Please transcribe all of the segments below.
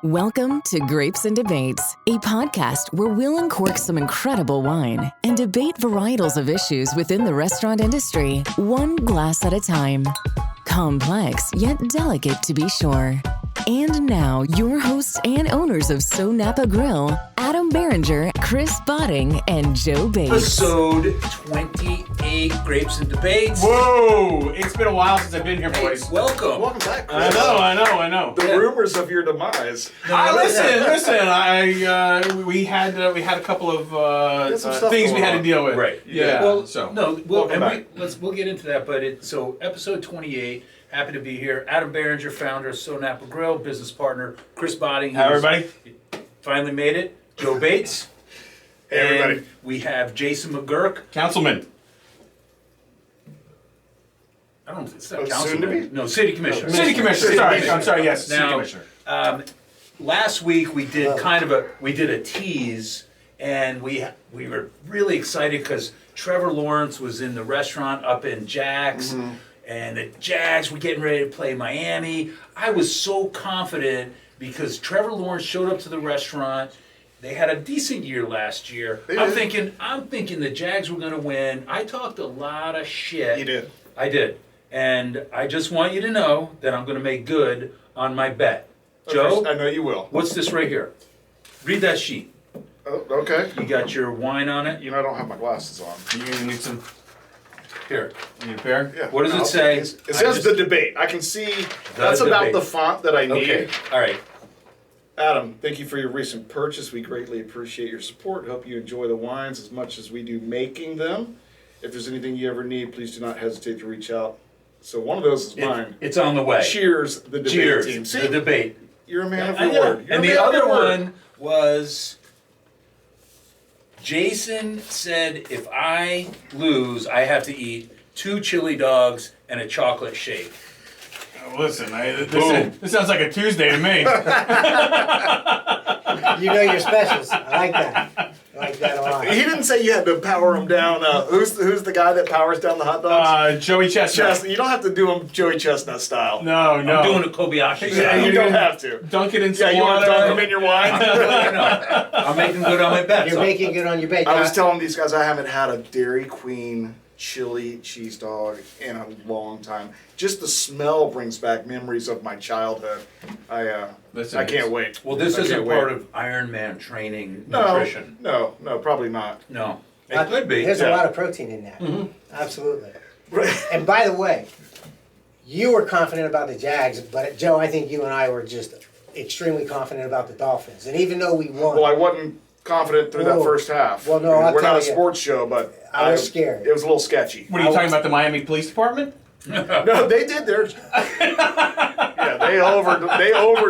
Welcome to Grapes and Debates, a podcast where we'll uncork some incredible wine and debate varietals of issues within the restaurant industry, one glass at a time. Complex, yet delicate to be sure. And now, your hosts and owners of SoNapa Grille, Adam Barringer, Chris Botting, and Joe Bates. Episode 28, Grapes and Debates. Whoa! It's been a while since I've been here, boys. Welcome. Welcome back, Chris. I know. The rumors of your demise. Listen. We had a couple of things we had to deal with. Right. Yeah. Well, so we'll get into that. But episode 28. Happy to be here. Adam Barringer, founder of SoNapa Grille, business partner Chris Botting. Hi, everybody. Finally made it. Joe Bates. Hey, everybody. And we have Jason McGuirk. Councilman. I don't. It's not Soon councilman. to be? No, city commissioner. City Commissioner. Sorry. I'm sorry. Yes, City Now, Commissioner. Last week we did a tease, and we were really excited because Trevor Lawrence was in the restaurant up in Jax, and the Jags were getting ready to play Miami. I was so confident because Trevor Lawrence showed up to the restaurant. They had a decent year last year. I'm thinking the Jags were going to win. I talked a lot of shit. You did. I did, and I just want you to know that I'm going to make good on my bet. Joe, I know you will. what's this right here? Read that sheet. Oh, okay. You got your wine on it? You know I don't have my glasses on. You gonna need some? Here. You need a pair? Yeah. What does it say? It says the debate. I can see that's debate. about the font that I need. Okay. All right. Adam, thank you for your recent purchase. We greatly appreciate your support. Hope you enjoy the wines as much as we do making them. If there's anything you ever need, please do not hesitate to reach out. So one of those is mine. It's on the way. Cheers, the debate Cheers. team. See, The debate. you're a man of I your know. word. You're And a the man of other your word. one was Jason said if I lose, I have to eat 2 chili dogs and a chocolate shake. Listen, this sounds like a Tuesday to me. You know your specials. I like that. I like that a lot. He didn't say you had to power them down. Who's the guy that powers down the hot dogs? Joey Chestnut. You don't have to do them Joey Chestnut style. No. I'm doing a Kobayashi Yeah, style. you don't have to. Dunk it in some Yeah, you want water. to dunk them in your wine? No, I'm making good on my bet. You're making good on your bait. I was telling these guys I haven't had a Dairy Queen chili cheese dog in a long time. Just the smell brings back memories of my childhood. I can't wait. Well, this I isn't can't part wait. of Ironman training No, nutrition. no, probably not. No. It could be. There's Yeah. a lot of protein in that. Absolutely. Right. And by the way, you were confident about the Jags, but Joe, I think you and I were just extremely confident about the Dolphins. And even though we won, Well, I wasn't confident through that Whoa. first half. Well, no, I mean, I'll we're tell not a you. sports show, but I was scared. It was a little sketchy. What are you talking about? The Miami Police Department? No, they did theirs. Yeah, they over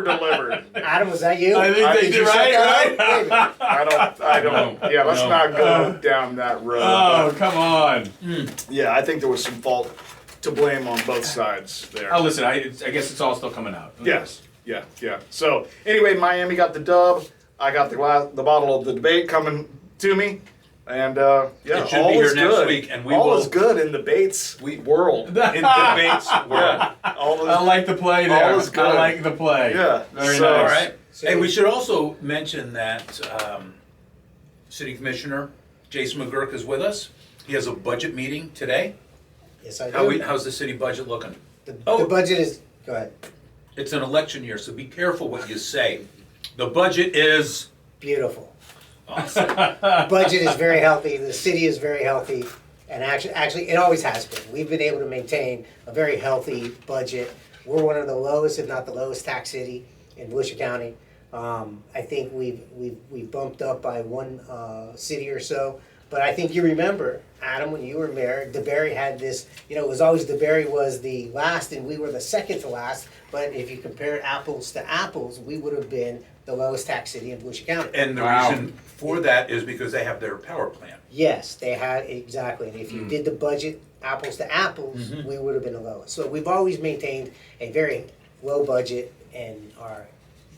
delivered. Adam, was that you? I think they did did right. I don't. No, Yeah, let's no. not go down that road. Oh, come on. Yeah, I think there was some fault to blame on both sides there. Oh, listen, I guess it's all still coming out. Yes. Yeah. So anyway, Miami got the dub. I got the bottle of the debate coming to me. And yeah, It should all be here is next good. week, and we all will- is good in the Bates world. In debates world. Yeah, all is, I like the play there. All is good. I like the play. Yeah. Very So- nice. All right. Hey, we should also mention that City Commissioner Jason McGuirk is with us. He has a budget meeting today. Yes, I do. How's the city budget looking? The budget is. Go ahead. It's an election year, so be careful what you say. The budget is Beautiful. awesome. Budget is very healthy. The city is very healthy, and actually, it always has been. We've been able to maintain a very healthy budget. We're one of the lowest, if not the lowest, tax city in Volusia County. I think we've bumped up by one city or so. But I think you remember, Adam, when you were mayor, DeBerry had this. It was always DeBerry was the last, and we were the second to last. But if you compare apples to apples, we would have been the lowest tax city in Volusia County. And the Wow. reason for that is because they have their power plant. Yes, they had, exactly. And if you did the budget apples to apples, we would have been the lowest. So we've always maintained a very low budget, and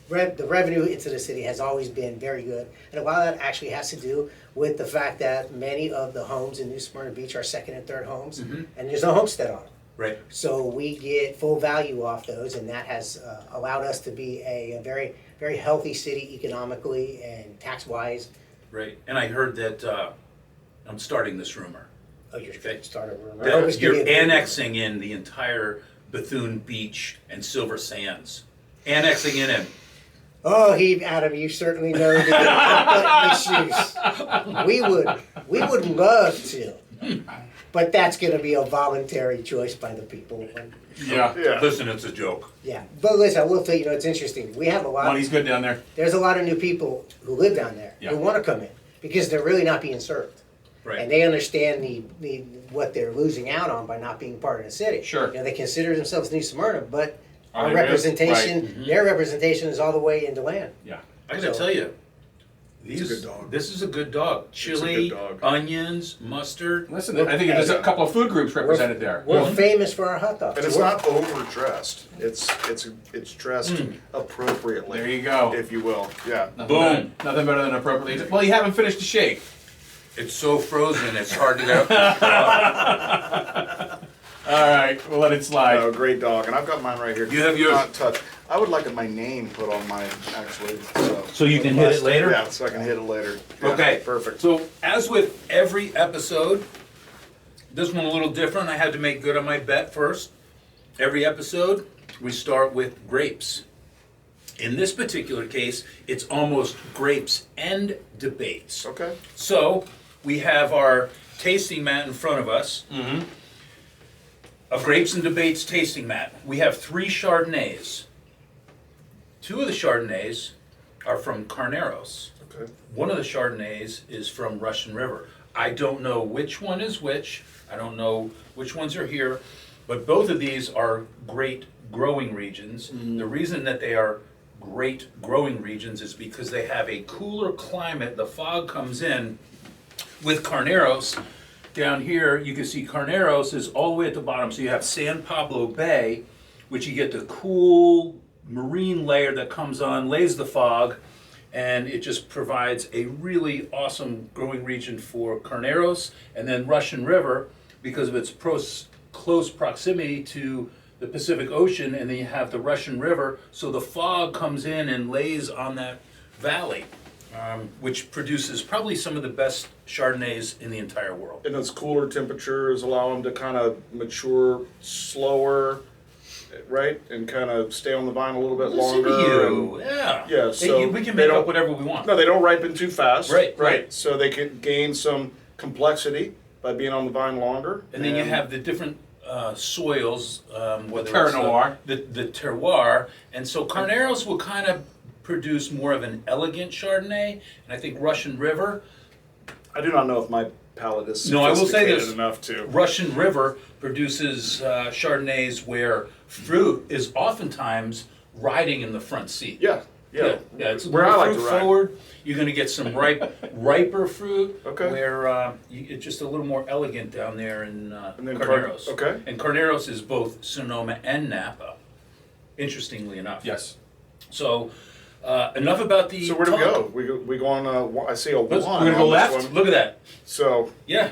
the revenue into the city has always been very good. And a lot of that actually has to do with the fact that many of the homes in New Smyrna Beach are second and third homes, and there's no homestead on them. Right. So we get full value off those, and that has allowed us to be a very, very healthy city economically and tax-wise. Right. And I heard that I'm starting this rumor. Oh, you're going to start a rumor. That you're annexing in the entire Bethune Beach and Silver Sands. Annexing in him. Oh, Adam, you certainly know the issues. We would love to, but that's going to be a voluntary choice by the people. Yeah. Listen, it's a joke. Yeah, but listen, I will tell you, it's interesting. We have a lot. Money's good down there. There's a lot of new people who live down there who want to come in because they're really not being served. Right. And they understand the what they're losing out on by not being part of the city. Sure. They consider themselves New Smyrna, but our they really? representation, Right. their representation is all the way into land. Yeah. I gotta tell you, It's a good dog. this is a good dog. Chili, good dog. onions, mustard. Listen, I think there's a couple of food groups represented there. We're famous for our hot dogs. And it's not overdressed. It's dressed appropriately. There you go. If you will. Yeah. Boom. Nothing better than appropriately. Well, you haven't finished the shake. It's so frozen, it's hard to get. All right, we'll let it slide. No, great dog. And I've got mine right here. You have yours? Not touched. I would like my name put on mine, actually. So you can hit it later? Yeah, so I can hit it later. Yeah, Okay. Perfect. So as with every episode, this one a little different. I had to make good on my bet first. Every episode, we start with grapes. In this particular case, it's almost grapes and debates. Okay. So we have our tasting mat in front of us. Mm-hmm. A grapes and debates tasting mat. We have 3 Chardonnays. 2 of the Chardonnays are from Carneros. Okay. One of the Chardonnays is from Russian River. I don't know which one is which. I don't know which ones are here, but both of these are great growing regions. The reason that they are great growing regions is because they have a cooler climate. The fog comes in with Carneros. Down here, you can see Carneros is all the way at the bottom. So you have San Pablo Bay, which you get the cool marine layer that comes on, lays the fog, and it just provides a really awesome growing region for Carneros. And then Russian River, because of its close proximity to the Pacific Ocean, and then you have the Russian River, so the fog comes in and lays on that valley, which produces probably some of the best Chardonnays in the entire world. And those cooler temperatures allow them to kind of mature slower, right? And kind of stay on the vine a little bit longer. You. Yeah. Yeah, so we can they make up don't- whatever we want. No, they don't ripen too fast. Right. So they can gain some complexity by being on the vine longer. And then you have the different soils, whether Terroir. it's the terroir, and so Carneros will kind of produce more of an elegant Chardonnay, and I think Russian River. I do not know if my palate is No, I will say sophisticated this. enough to. Russian River produces Chardonnays where fruit is oftentimes riding in the front seat. Yeah. It's Where more I like fruit to ride. forward. You're going to get some riper fruit. Okay. Where it's just a little more elegant down there in then Carneros. okay. And Carneros is both Sonoma and Napa. Interestingly enough. Yes. So enough about the. So where do we talk. go? We go on. I see a Let's- one. we're gonna go on this left? one. Look at that. So Yeah. I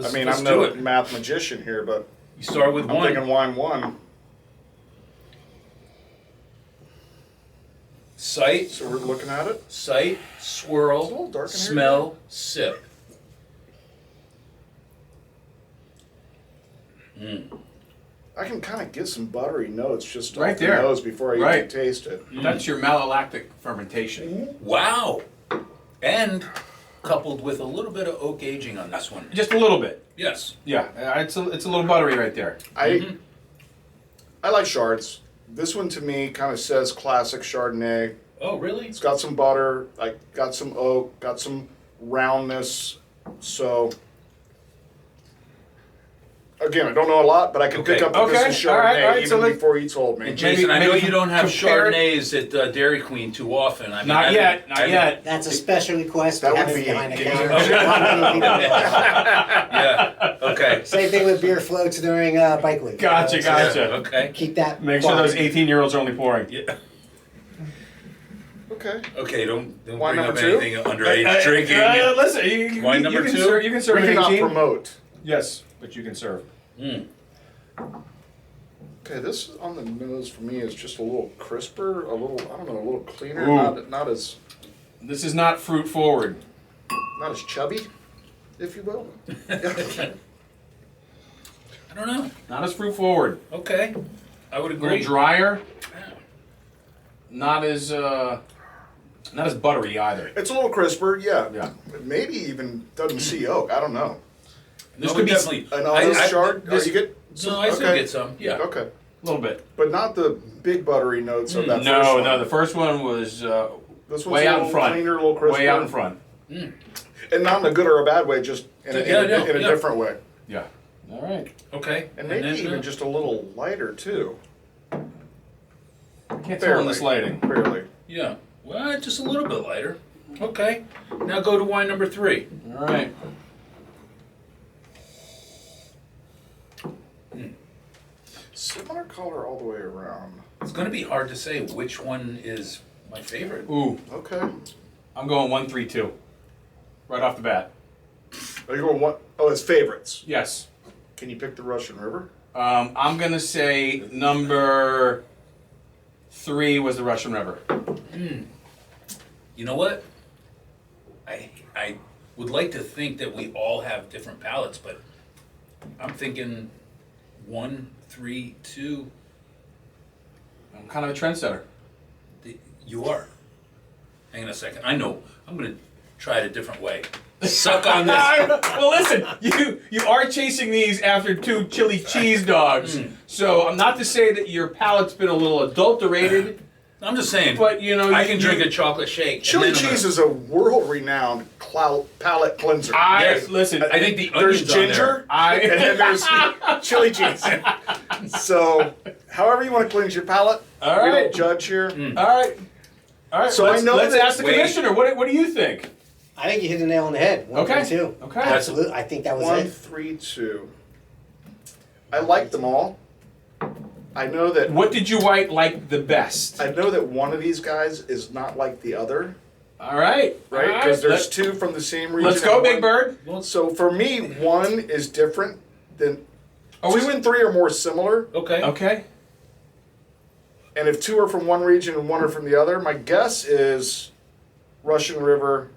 Let's mean, let's I'm do no it. math magician here, but You start with I'm one. thinking wine one. Sight, So we're looking at it. sight, swirl, It's a little dark in here, smell, sip. I can kind of get some buttery notes just Right off the there. nose before I even Right. taste it. That's your malolactic fermentation. Wow. And coupled with a little bit of oak aging on this one. Just a little bit. Yes. Yeah, it's a little buttery right there. I like Chards. This one to me kind of says classic Chardonnay. Oh, really? It's got some butter, like got some oak, got some roundness. So again, I don't know a lot, but I can pick Okay. up that this is Okay. All right, Chardonnay all right, even so let's- before you told me. And Jason, I know maybe you don't have compare it- Chardonnays at Dairy Queen too often. I mean, Not yet, not yet. That's a special request. That We would have it be behind the dangerous. counter. Not many people know. Yeah. Okay. Same thing with beer floats during Bike Week. Gotcha, gotcha. Yeah, okay. Keep that. Make sure those quality. 18-year-olds are only pouring. Yeah. Okay. Okay. Don't Wine bring up number two? anything underage drinking. Listen, you, Wine you number can two? serve. You can serve We an cannot 18. promote. Yes, but you can serve. Okay, this on the nose for me is just a little crisper, a little, I don't know, a little cleaner, Ooh. not as This is not fruit forward. chubby, if you will. I don't know. Not as fruit forward. Okay, I would A little agree. drier. Not as buttery either. It's a little crisper, yeah. Yeah. Maybe even doesn't see oak. I don't know. This No, could be definitely. An honest chard? this- you get No, I still get some. Yeah. Okay. A little bit. But not the big buttery notes of that first No, one. no. The first one was This one's way a out little in front. cleaner, a little crisper. Way out in front. And not in a good or a bad way, just in a different way. Yeah. All right. Okay. And maybe then, even just a little lighter, too. Can't tell in this lighting. Barely. Yeah. Well, just a little bit lighter. Okay. Now go to wine number 3. All right. Similar color all the way around. It's going to be hard to say which one is my favorite. Ooh, Okay. I'm going 1-3-2. Right off the bat. Are you going what? Oh, it's favorites. Yes. Can you pick the Russian River? I'm gonna say number 3 was the Russian River. You know what? I would like to think that we all have different palates, but I'm thinking 1, 3, 2. I'm kind of a trendsetter. You are. Hang on a second. I know. I'm going to try it a different way. Suck on this. Well, listen, you are chasing these after 2 chili cheese dogs, so I'm not to say that your palate's been a little adulterated, I'm just saying. but you know I can drink a chocolate shake. Chili and then I'm cheese is a world-renowned palate cleanser. Yes. Listen. I think the There's onions on there. ginger, and then there's chili cheese. So, however you want to cleanse your palate, All we right. don't judge here. All right. So let's, I know let's that- ask the wait. commissioner. What do you think? I think you hit the nail on the head. 1, Okay. 3, 2. Okay. Absolutely. I think that was 1, it. 3, 2. I like them all. I know that What did you like the best? I know that one of these guys is not like the other, All right. right? All right. Because there's 2 from the same region. Let's go, and Big one- Bird. So for me, 1 is different than Are 2 we- and 3 are more similar. Okay. Okay. And if 2 are from one region and 1 are from the other, my guess is Russian River,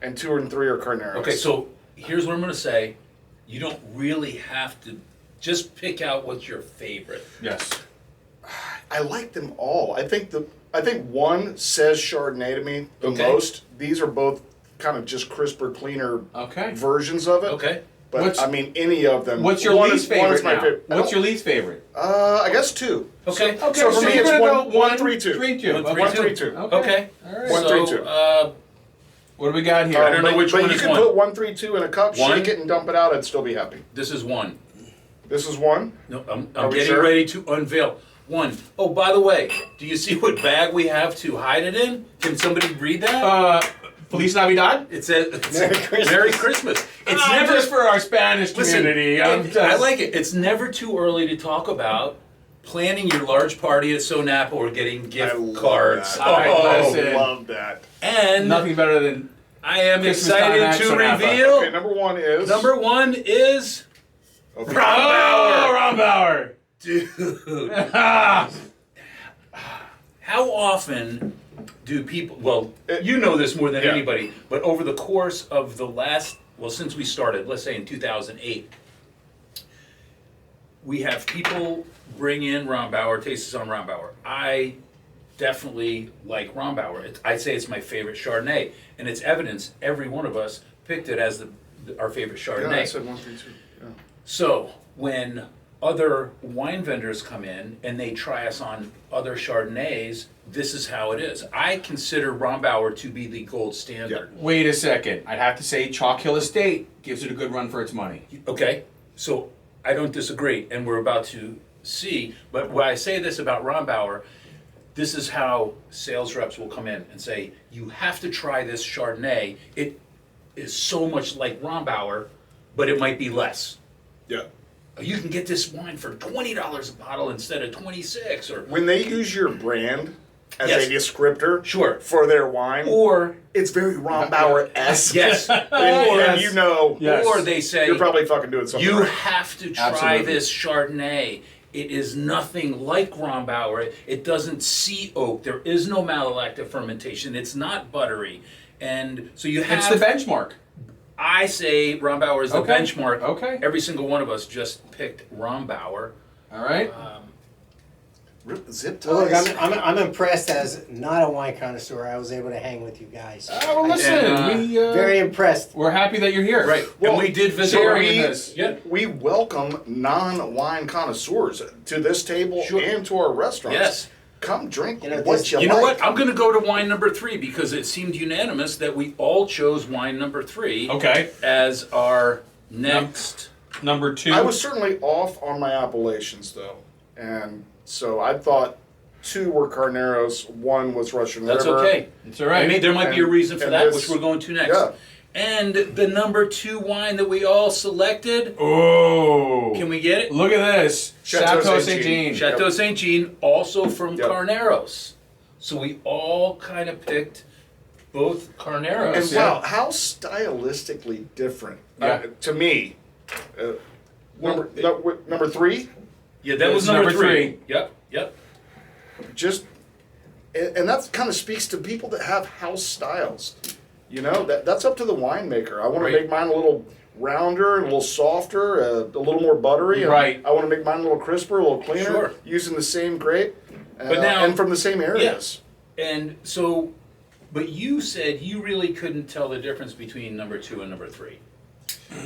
and 2 and 3 are Carneros. Okay, so here's what I'm going to say. You don't really have to just pick out what's your favorite. Yes. I like them all. I think 1 says Chardonnay to me the Okay. most. These are both kind of just crisper, cleaner Okay. versions of it. Okay. But What's- I mean, any of them. What's your one least is, one favorite is my now? favorite. What's your least favorite? I guess 2. Okay. Okay, So for me, you're it's gonna one- go 1, 3, 2. 3-2. 1, 3, 1, 3, 2. Okay. All right. 1, 3, 2. What do we got here? I don't know But- which but one you is could one. put 1, 3, 2 in a cup, One? shake it, and dump it out. I'd still be happy. This is 1. This is 1. No, I'm Are we getting sure? ready to unveil 1. Oh, by the way, do you see what bag we have to hide it in? Can somebody read that? Feliz Navidad? It says Merry Christmas. Merry Christmas. It's never just for our Spanish Listen, community. I like it. It's never too early to talk about planning your large party at SoNapa or getting gift cards. that. I listen. love that. And Nothing better than I am Christmas time excited at to SoNapa. reveal. Okay, number 1 is Number 1 is Okay. Rombauer. dude. How often do people, well, you know this more than Yeah. anybody, but over the course of the last, well, since we started, let's say in 2008, we have people bring in Rombauer, taste us on Rombauer. I definitely like Rombauer. I'd say it's my favorite Chardonnay, and it's evidence every one of us picked it as our favorite Chardonnay. Yeah, I said 1, 3, 2. Yeah. So when other wine vendors come in and they try us on other Chardonnays, this is how it is. I consider Rombauer to be the gold standard. Wait a second. I'd have to say Chalk Hill Estate gives it a good run for its money. Okay, so I don't disagree, and we're about to see. But when I say this about Rombauer, this is how sales reps will come in and say, you have to try this Chardonnay. It is so much like Rombauer, but it might be less. Yeah. You can get this wine for $20 a bottle instead of $26, or When they use your brand as Yes. a descriptor Sure. for their wine, or it's very Rombauer-esque. yes, And you know, Yes. or they say you're probably fucking doing something you right. have to try Absolutely. this Chardonnay. It is nothing like Rombauer. It doesn't see oak. There is no malolactic fermentation. It's not buttery. And so you have... It's the benchmark. I say Rombauer is the Okay. benchmark. Okay. Every single one of us just picked Rombauer. All right. Zip ties. Well, look, I'm impressed as not a wine connoisseur. I was able to hang with you guys. Well, listen, And, Very impressed. we're happy that you're here. Right. Well, and we did visit... sharing in this. Yeah. We welcome non-wine connoisseurs to this table Sure. and to our restaurants. Yes. Come drink You know, what this- you You know like. what? I'm going to go to wine number 3 because it seemed unanimous that we all chose wine number 3 Okay. as our next... Number 2. I was certainly off on my appellations, though. And so I thought 2 were Carneros, 1 was Russian That's River. okay. It's all right. I mean, there might be a And- reason for and that, this- which we're going to next. Yeah. And the number 2 wine that we all selected, Oh. can we get it? Look at this. Chateau Chateau Saint Saint Jean. Jean. Chateau Saint Jean, also from Yep. Carneros. So we all kind of picked both Carneros. And wow, how stylistically different. Yeah. To me. Number 3, Yeah, that was This is number number 3. three. Yep. just, and that kind of speaks to people that have house styles. You know, that's up to the winemaker. I want Right. to make mine a little rounder, a little softer, a little more buttery. and Right. I want to make mine a little crisper, a little cleaner, Sure. using the same grape, But now- and from the same areas. And so, but you said you really couldn't tell the difference between number 2 and number 3.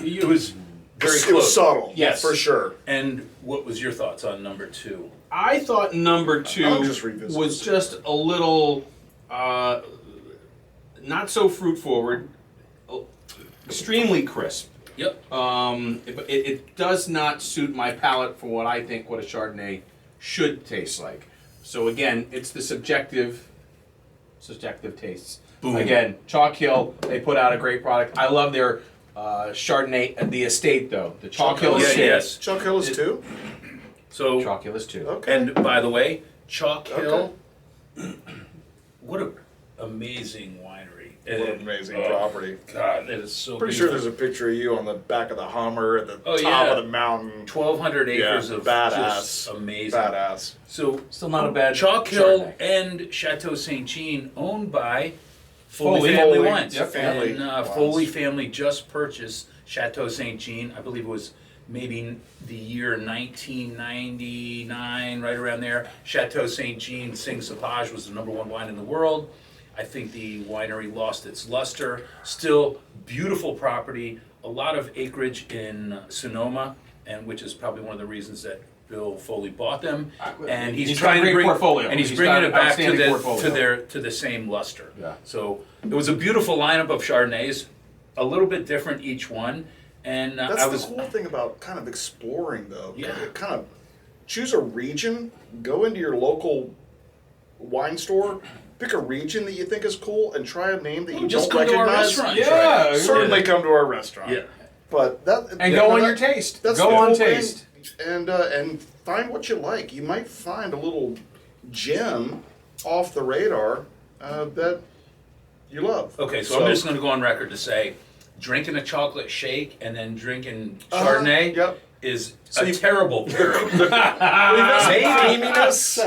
It was very close. It was subtle, Yes. for sure. And what was your thoughts on number 2? I thought number 2 I'll just revisit was this. just a little not so fruit forward, extremely crisp. Yep. It does not suit my palate for what I think what a Chardonnay should taste like. So again, it's the subjective tastes. Boom. Again, Chalk Hill, they put out a great product. I love their Chardonnay, the estate though. The Chalk Hill Yeah, estate. yes. Chuck Hill is 2? So, Chalk Hill is 2. Okay. and by the way, Chalk Hill, what an amazing winery. What an amazing Oh, property. God, that is so Pretty sure beautiful. there's a picture of you on the back of the Hummer at the Oh, top yeah. of the mountain. 1,200 acres Yeah, of badass. just amazing. Badass. So, Still not a bad Chalk Hill Chardonnay. and Chateau Saint Jean, owned by Foley Foley. Family Foley. Wines. Yep. Family And Wines. Foley family just purchased Chateau Saint Jean. I believe it was maybe the year 1999, right around there. Chateau Saint Jean Sing Cepage was the #1 wine in the world. I think the winery lost its luster. Still beautiful property, a lot of acreage in Sonoma, and which is probably one of the reasons that Bill Foley bought them. And he's He's got a trying to great bring portfolio. and he's He's bringing got it back to outstanding the portfolio. to the same luster. Yeah. So it was a beautiful lineup of Chardonnays, a little bit different each one, and That's I was the cool thing about kind of exploring, though. Yeah. Kind of choose a region, go into your local wine store, pick a region that you think is cool, and try a name that you just don't come to our recognize. restaurant. Yeah. Try it. Certainly come to our restaurant. Yeah. But that And yeah, go no, on that- your taste. That's Go the on cool thing. taste. And find what you like. You might find a little gem off the radar that you love. Okay, so I'm just going to go on record to say, drinking a chocolate shake and then drinking Chardonnay Yep. is So a you- terrible pairing. Steaminess.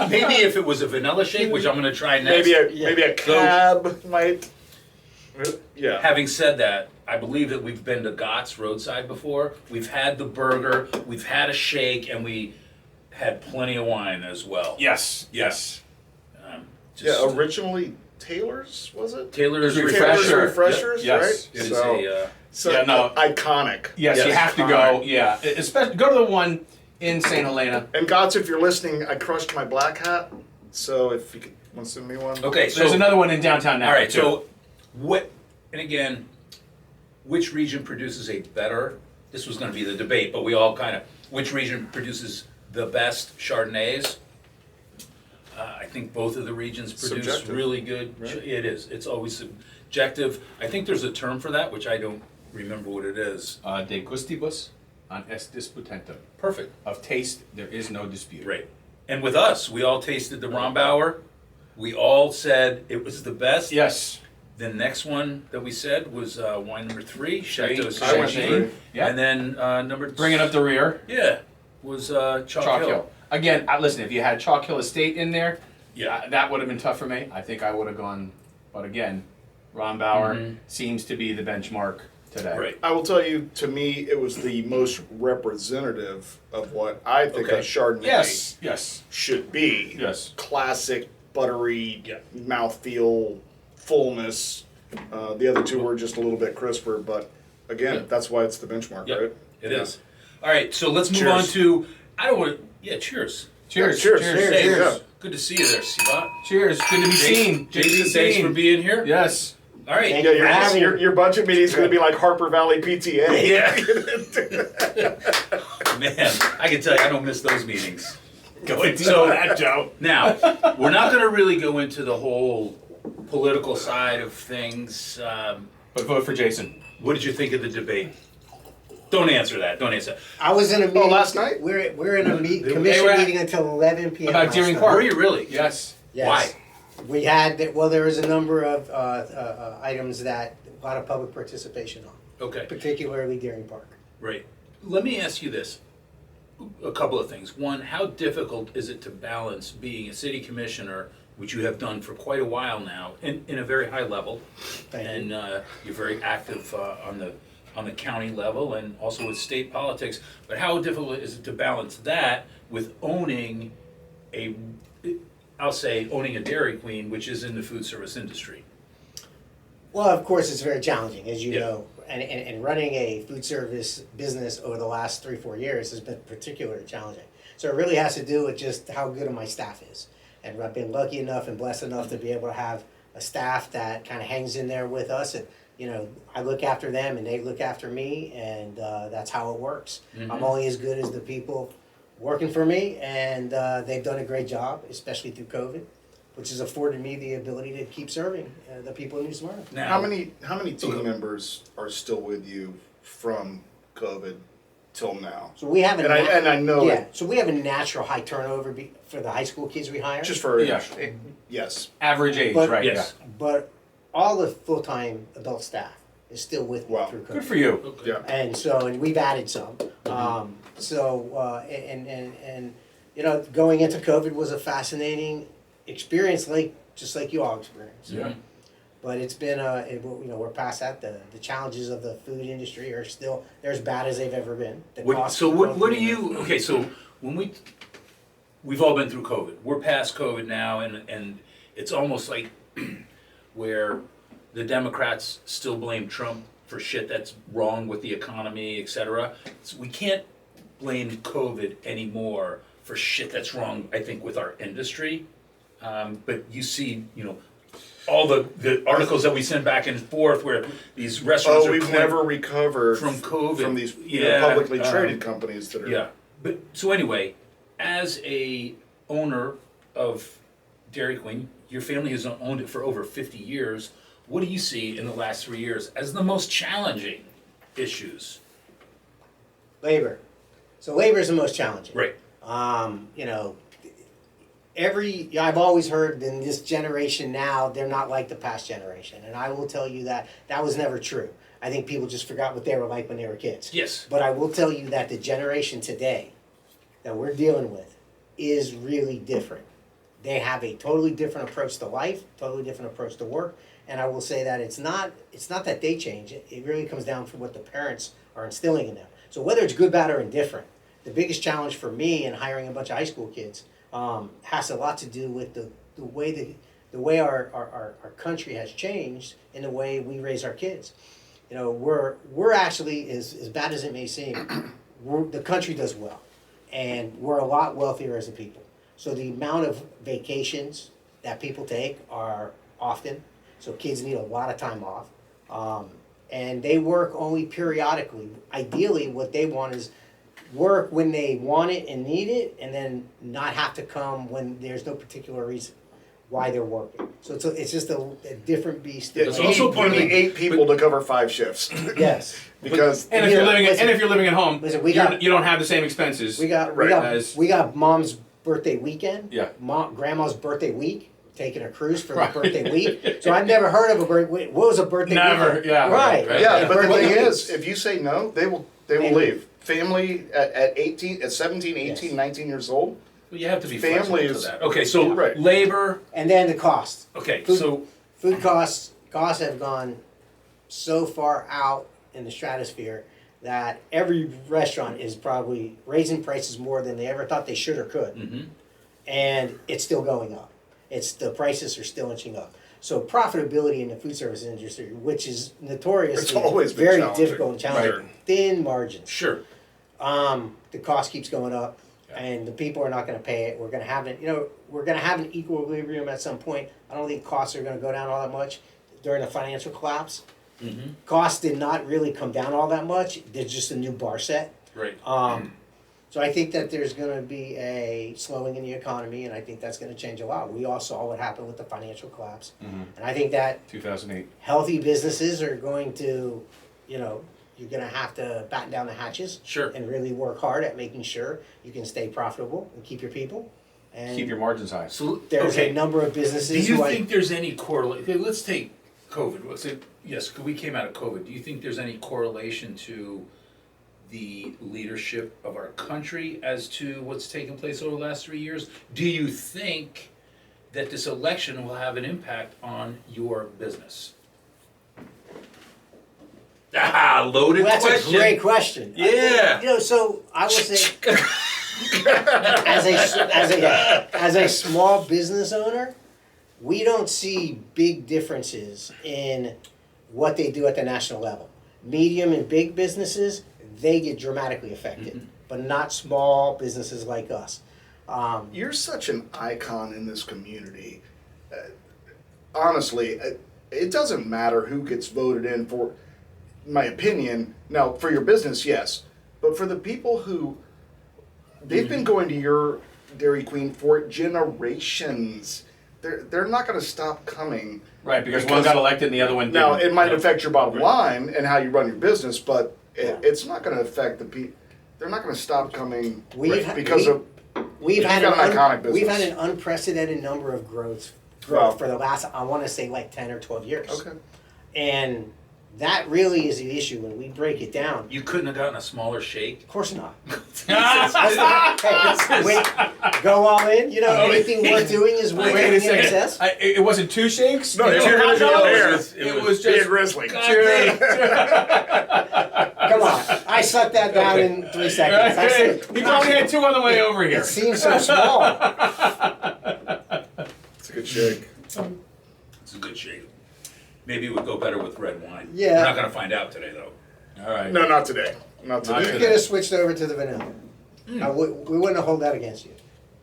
maybe if it was a vanilla shake, which I'm going to try next. Maybe a cab might. Yeah. Having said that, I believe that we've been to Gott's Roadside before. We've had the burger, we've had a shake, and we had plenty of wine as well. Yes. Yes. Just Yeah. Originally Taylor's, was it? Taylor's Refresher. Taylor's Refresher. Refreshers, Yep. right? Yes. It is So, a, Yeah, no. iconic. Yes, Yes. you have to go. Yeah, especially go to the one in St. Helena. And Gods, if you're listening, I crushed my black hat. So if you could want to send me one. okay, so There's another one in downtown now. all right, too. so what? And again, which region produces a better? This was going to be the debate, but we all kind of which region produces the best Chardonnays? I think both of the regions produce Subjective, really good. right? It is. It's always subjective. I think there's a term for that, which I don't remember what it is. De gustibus an est disputentum. Perfect. Of taste, there is no dispute. Great. And with us, we all tasted the Rombauer. We all said it was the best. Yes. The next one that we said was wine number 3, Chateau I Saint went Jean. three. Yeah. And then number Bringing up the rear. Yeah. was Chalk Chalk Hill. Hill. Again, listen, if you had Chalk Hill Estate in there, Yeah. that would have been tough for me. I think I would have gone, but again, Ron Bauer seems to be the benchmark today. Right. I will tell you, to me, it was the most representative of what I think Okay. a Chardonnay Yes. should be. Yes. Classic, buttery, Yeah. mouthfeel, fullness. The other two were just a little bit crisper, but again, Yeah. that's why it's the benchmark, Yep, right? it is. All right, so let's move Cheers. on to, I don't want to, cheers. Cheers. Cheers. Cheers. Cheers. Hey, Yeah. good to see you there, Sibat. Cheers. Good to be seen. Good to be Jason, thanks seen. for being here. Yes. All right. Thank Yeah, you for having me. your budget meeting is going to be like Harper Valley PTA. Yeah. Man, I can tell you, I don't miss those meetings. Go into So- that, Joe. Now, we're not going to really go into the whole political side of things. But vote for Jason. What did you think of the debate? Don't answer that. Don't answer that. I was in a meeting. last night? We're in a commission They were at- meeting until 11 p.m. About last Deering night. Park. Were you really? Yes. Yes. Why? We had, there was a number of items that a lot of public participation on, Okay. particularly Deering Park. Right. Let me ask you this. A couple of things. One, how difficult is it to balance being a city commissioner, which you have done for quite a while now, in a very high level, Thank and you. you're very active on the county level and also with state politics. But how difficult is it to balance that with owning owning a Dairy Queen, which is in the food service industry? Well, of course, it's very challenging, as you Yeah. know, and running a food service business over the last 3-4 years has been particularly challenging. So it really has to do with just how good my staff is. And I've been lucky enough and blessed enough to be able to have a staff that kind of hangs in there with us. And, you know, I look after them and they look after me, and that's how it works. I'm only as good as the people working for me, and they've done a great job, especially through COVID, which has afforded me the ability to keep serving the people in New Smyrna. Now, How many team members are still with you from COVID till now? So we have a And I know yeah. it- So we have a natural high turnover for the high school kids we hire. Just for Yeah. yes. Average age, But- right? Yes. But all the full-time adult staff is still with me Wow. through COVID. Good for you. okay. Yeah. And so, and we've added some. And you know, going into COVID was a fascinating experience, just like you all experienced. Yeah. But it's been, you know, we're past that. The challenges of the food industry are still, they're as bad as they've ever been. The cost So of what growth- do you, okay, so when we've all been through COVID. We're past COVID now, and it's almost like where the Democrats still blame Trump for shit that's wrong with the economy, et cetera. So we can't blame COVID anymore for shit that's wrong, I think, with our industry. But you see, you know, all the articles that we send back and forth where these restaurants are We've never recovered from COVID. from these Yeah, publicly traded companies that are. Yeah, but so anyway, as a owner of Dairy Queen, your family has owned it for over 50 years. What do you see in the last 3 years as the most challenging issues? Labor. So labor is the most challenging. Right. You know, I've always heard in this generation now, they're not like the past generation. And I will tell you that was never true. I think people just forgot what they were like when they were kids. Yes. But I will tell you that the generation today that we're dealing with is really different. They have a totally different approach to life, totally different approach to work. And I will say that it's not that they change. It really comes down to what the parents are instilling in them. So whether it's good, bad, or indifferent, the biggest challenge for me in hiring a bunch of high school kids has a lot to do with the way our country has changed in the way we raise our kids. You know, we're actually, as bad as it may seem, the country does well, and we're a lot wealthier as a people. So the amount of vacations that people take are often, so kids need a lot of time off, and they work only periodically. Ideally, what they want is work when they want it and need it, and then not have to come when there's no particular reason why they're working. So it's just a different beast. Yeah, It's you also need, part you of need the- 8 people to cover 5 shifts. Yes. Because And if you're living at home, Listen, we you're- got- you don't have the same expenses. We got As- we got mom's birthday weekend. Yeah. Grandma's birthday week. Taking a cruise for Right. the birthday week. So I've never heard of a birthday. What was a birthday Never, weekend? yeah, Right. right. yeah, but the Birthday thing weeks. is, if you say no, they will They leave. family at 18, at 17, 18, Yes. 19 years old. Well, you have to be Family flexible to is- that. Okay, so Right. labor. And then the cost. Okay, Food- so Food costs have gone so far out in the stratosphere that every restaurant is probably raising prices more than they ever thought they should or could. Mm-hmm. And it's still going up. The prices are still inching up. So profitability in the food service industry, which is It's notoriously always been very challenging. difficult and challenging, Right. thin margins. sure. The cost keeps going up, and the people are not going to pay it. We're going to have it. We're going to have an equilibrium at some point. I don't think costs are going to go down all that much during the financial collapse. Mm-hmm. Costs did not really come down all that much. There's just a new bar set. Right. So I think that there's going to be a slowing in the economy, and I think that's going to change a lot. We all saw what happened with the financial collapse, and I think that 2008. healthy businesses are going to, you're going to have to batten down the hatches, Sure. and really work hard at making sure you can stay profitable and keep your people. And Keep your margins high. So there's okay. a number of businesses. Do you who think there's any correlation? Okay, let's take COVID. Let's say yes, we came out of COVID. Do you think there's any correlation to the leadership of our country as to what's taken place over the last 3 years? Do you think that this election will have an impact on your business? Ah, loaded Well, that's question. a great question. Yeah. So I would say, as a small business owner, we don't see big differences in what they do at the national level. Medium and big businesses, they get dramatically affected, but not small businesses like us. You're such an icon in this community. Honestly, it doesn't matter who gets voted in for, in my opinion. Now, for your business, yes. But for the people who, they've been going to your Dairy Queen for generations. They're not going to stop coming. Right, because one got elected and the other one didn't. Now, it might affect your bottom line and how you run your business, but it's not going to affect the people. They're not going to stop coming because of. We've had got an iconic we've business. had an unprecedented number of growth Wow. for the last, I want to say, like 10 or 12 years. Okay. And that really is the issue when we break it down. You couldn't have gotten a smaller shake. Of course not. Hey, wait, go all in. Anything we're doing is we're Wait a doing in second. excess. It wasn't two shakes? No, Two two hot hot dogs? dogs. It was Being just Grizzly. Come on, I sucked that down in 3 seconds. I said, He probably had two on the way over here. it seems so small. It's a good shake. It's a good shake. Maybe it would go better with red wine. Yeah. We're not going to find out today, though. All right. No, not today. Not You today. could have switched over to the vanilla. We wouldn't have hold that against you.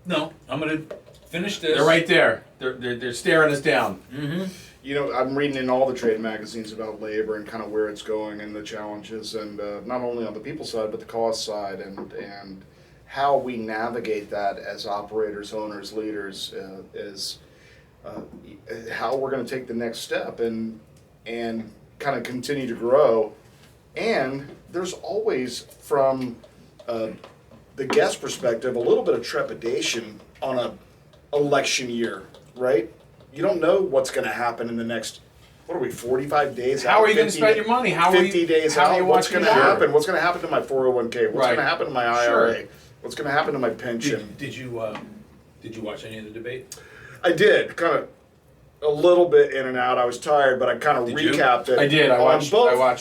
No, I'm going to finish this. They're right there. They're staring us down. I'm reading in all the trade magazines about labor and kind of where it's going and the challenges, and not only on the people side but the cost side, and how we navigate that as operators, owners, leaders, is how we're going to take the next step and kind of continue to grow. And there's always, from the guest perspective, a little bit of trepidation on a election year, right? You don't know what's going to happen in the next, 45 days out? How are you going to 50 spend your money? How are you 50 days how are out? you What's watching going to your- happen? What's going to happen to my 401k? What's Right. going to happen to my IRA? Sure. What's going to happen to my pension? Did you watch any of the debate? I did, kind of a little bit in and out. I was tired, but I kind of Did you? recapped it. I did. I on watched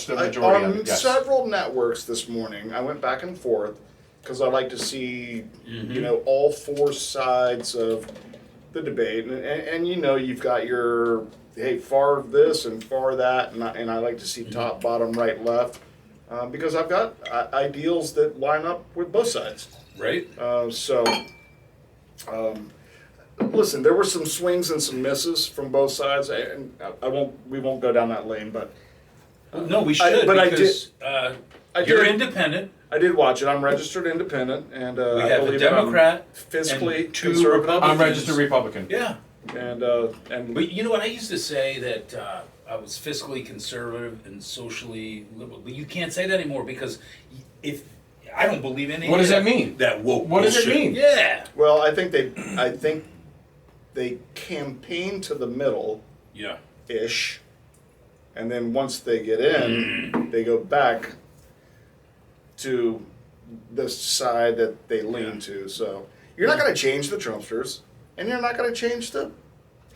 the I- majority on of it, yes. several networks this morning. I went back and forth because I like to see, all four sides of the debate, and you've got your far this and far that, and I like to see top, bottom, right, left, because I've got ideals that line up with both sides. Right? Listen, there were some swings and some misses from both sides, and we won't go down that lane, but No, we should but I because you're did- independent. I did watch it. I'm registered independent, and We I have a believe that I'm Democrat fiscally and two conservative. Republicans. I'm registered Republican. Yeah. And But you know what? I used to say that I was fiscally conservative and socially liberal. But you can't say that anymore because if I don't believe any. What does of that mean? That woke What does it bullshit. mean? Yeah. well, I think they campaign to the middle Yeah. ish, and then once they get in, they go back to the side that they lean to. So you're not going to change the Trumpsters, and you're not going to change the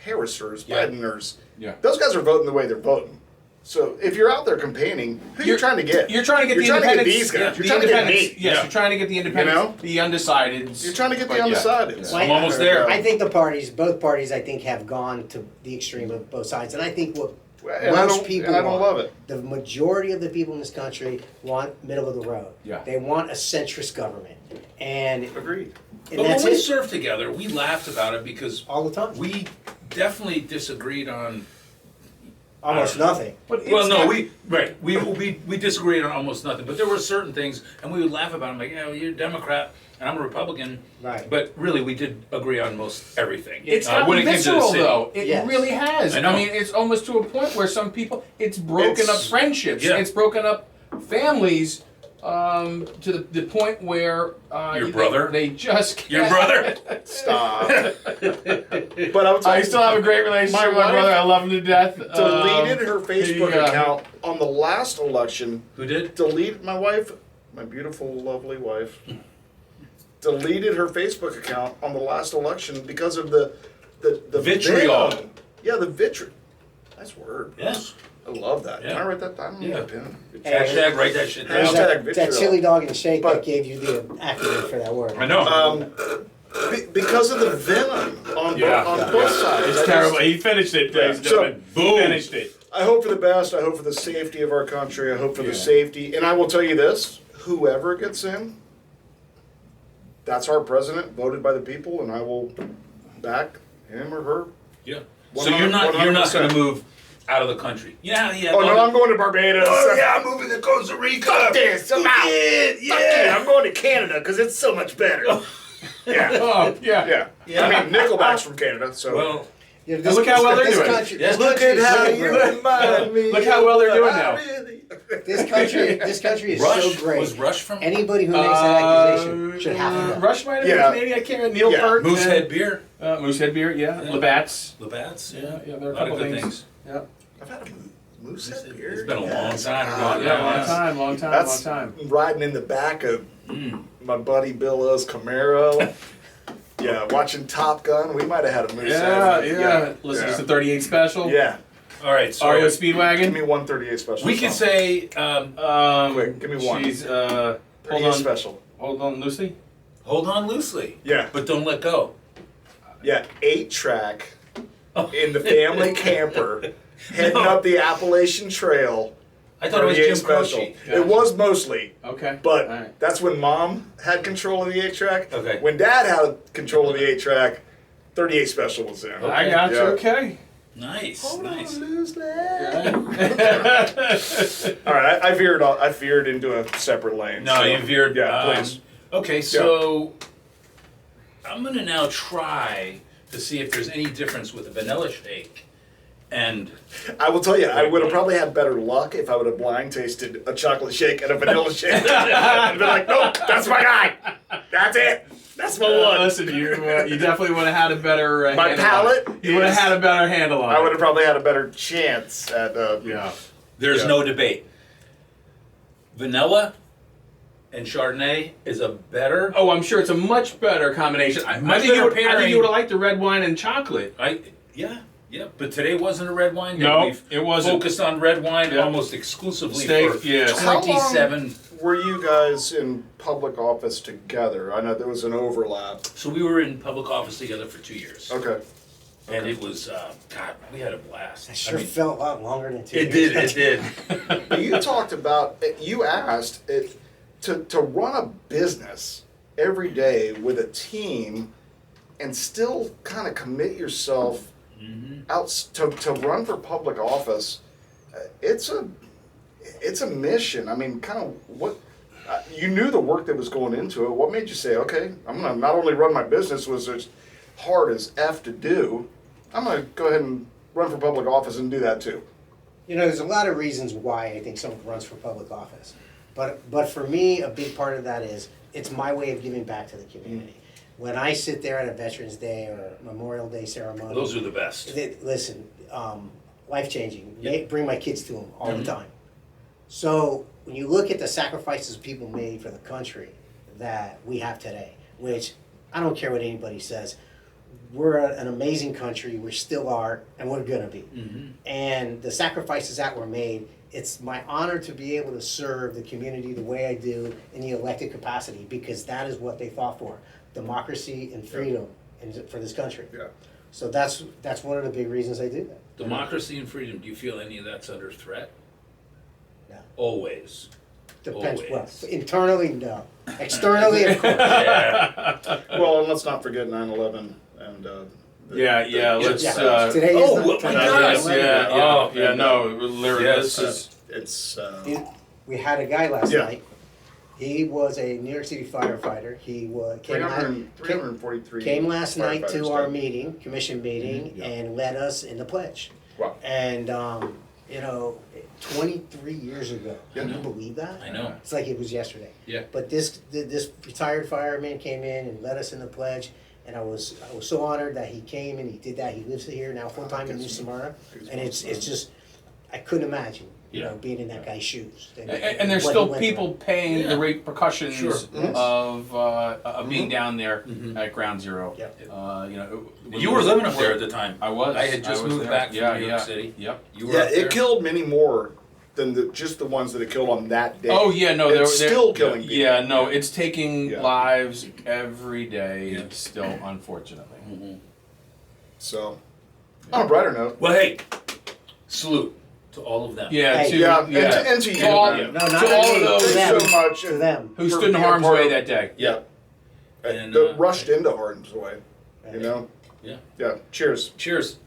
Harrisers, Bideners. Yeah. Those guys are voting the way they're voting. So if you're out there campaigning, who are you trying to get? You're trying to get You're the trying to get independents. these guys. Yeah, You're the trying to get independents. me. Yes, Yeah. you're trying to get the independents, know? the undecideds. You're trying to get the But undecideds. I'm almost there. I think both parties, I think, have gone to the extreme of both sides. And I think what And I most don't- people and I don't want, love it. the majority of the people in this country want middle of the road. Yeah. They want a centrist government. And, Agreed. and But that's when we it. served together, we laughed about it because All the time. we definitely disagreed on. Almost nothing. But it's Well, no, not- we disagreed on almost nothing, but there were certain things, and we would laugh about them, like, yeah, well, you're a Democrat and I'm a Republican. Right. But really, we did agree on most everything. It's gotten when it came to the visceral, city. though. It Yes. really has. I know. mean, it's almost to a point where some people, it's broken up friendships. Yeah. It's broken up families to the point where Your brother? they just can't. Your brother? Stop. But I would tell I you, still have a great relationship My with my wife brother. I love him to death. deleted her Facebook he, account on the last election. Who did? Deleted my wife, my beautiful, lovely wife, deleted her Facebook account on the last election because of the Vitriol. venom. Yeah, the vitriol. Nice word. Yes. I love that. Can Yeah. I write that down? Yeah. Hey, Hashtag write that shit There's down. Hashtag that vitriol. chili dog and shake But- that gave you the acronym for that word. I know. Because of the venom on, Yeah. on both sides. It's I just- terrible. He finished it, ladies and So, gentlemen. He boom. finished it. I hope for the best. I hope for the safety of our country. I hope for Yeah. the safety. And I will tell you this, whoever gets in, that's our president, voted by the people, and I will back him or her. Yeah. So you're not going 100%. to move out of the country. Yeah. Oh, no, I'm going to Barbados. Oh yeah, I'm moving to Costa Rica. Fuck this, I'm out. Yeah. Fuck yeah, I'm going to Canada because it's so much better. Yeah. Oh, yeah. Yeah. I mean, Nickelback's from Canada, so. Well, Yeah, And look how well they're doing. Country, Yeah. this Look country is so great. remind me. Look how well they're doing now. This country is Rush so great. was Rush from Anybody who makes that accusation should have to go. Rush might have Yeah. been Canadian. I can't remember. Neil Yeah. Peart. Moosehead Beer, Moosehead beer, yeah. Yeah. Labatt's. Labatt's. Yeah, there are a lot of couple good things. things. Yeah. I've had a Moosehead beer. It's been a long Yes. time. Yeah, long time, That's long time. riding in the back of my buddy Bill O's Camaro. Yeah, watching Top Gun. We might have had a Moosehead. Yeah. Listen to some 38 special. Yeah. All right, so REO Give Speedwagon. me 138 special. we can say, Quick, give me one. She's, 38 hold on, special. hold on loosely. hold on loosely. Yeah. But don't let go. Yeah, 8-track in the family camper heading up the Appalachian Trail. I thought it was 38 Jim special. Croce. It was mostly. Okay. But All right. that's when Mom had control of the 8-track. Okay. When Dad had control of the 8-track, 38 special was there. I got you. Yeah. Okay. Nice, nice. All right, I veered into a separate lane. No, so- you veered. Yeah, please. Okay, so I'm gonna now try to see if there's any difference with a vanilla shake and I will tell you, I would have probably had better luck if I would have blind tasted a chocolate shake and a vanilla shake. I'd been like, nope, that's my guy. That's it. That's my one. Listen, you definitely would have had a better My handle palate on it. You would have is- had a better handle on I it. would have probably had a better chance at. Yeah. there's Yeah. no debate. Vanilla and Chardonnay is a better. Oh, I'm sure it's a much better combination. I Much think better I think pairing. you would have liked the red wine and chocolate. Yeah. But today wasn't a red wine. No, We've it wasn't. Focused on red wine Yeah. almost exclusively Steak, for yes. How long- 27. Were you guys in public office together? I know there was an overlap. So we were in public office together for 2 years. Okay. And it was, God, we had a blast. It sure felt a lot longer than 2 It years. did. You talked about, you asked to run a business every day with a team and still kind of commit yourself out to run for public office. It's a mission. I mean, kind of what you knew the work that was going into it. What made you say, okay, I'm gonna not only run my business, was as hard as F to do, I'm gonna go ahead and run for public office and do that too. You know, there's a lot of reasons why I think someone runs for public office. But for me, a big part of that is it's my way of giving back to the community. When I sit there at a Veterans Day or Memorial Day ceremony, Those are the best. listen, life-changing. Yeah. Bring my kids to them all the time. So when you look at the sacrifices people made for the country, that we have today, which I don't care what anybody says. We're an amazing country. We still are, and we're gonna be. And the sacrifices that were made, it's my honor to be able to serve the community the way I do in the elected capacity, because that is what they fought for: democracy and freedom for this country. Yeah. So that's one of the big reasons I do that. Democracy and freedom, do you feel any of that's under threat? No. Always. Depends. Well, Always. internally, no. Externally, of course. Yeah. Well, and let's not forget 9/11 and. Let's. Yeah. Today is oh, the what- my today is gosh, the- Yeah, Oh, yeah, no, literally, Yes. this is. It's. We had a guy last Yeah. night. He was a New York City firefighter. He came 343. last night to firefighters our dead. meeting, commission meeting, Yeah. and led us in the pledge. Wow. And 23 years ago. Yeah. Can you believe that? I know. It's like it was yesterday. Yeah. But this retired fireman came in and led us in the pledge, and I was so honored that he came and he did that. He lives here now full time in New Smyrna, and it's just I couldn't imagine being in that guy's shoes. And there's what still he went people paying the repercussions Sure. Yes. of being down there at Ground Zero. Yep. You were living up there at the time. I was. I had just was moved there. back from Yeah, New York yeah. City. Yep. You were Yeah, up there? it killed many more than just the ones that it killed on that day. Oh yeah, no, it's still killing people. Yeah, no, it's taking Yeah. lives every day. Yeah. Still, unfortunately. So, on a brighter note. Well, hey, salute to all of them. Yeah, Hey. to Yeah, and to you. all, Yeah. No, to not all to of me. those To them. Thanks so much. To them. who for stood in being a harm's part way of- that day. Yeah. And, that rushed into harm's way. You know? Yeah. Yeah. Cheers. Cheers.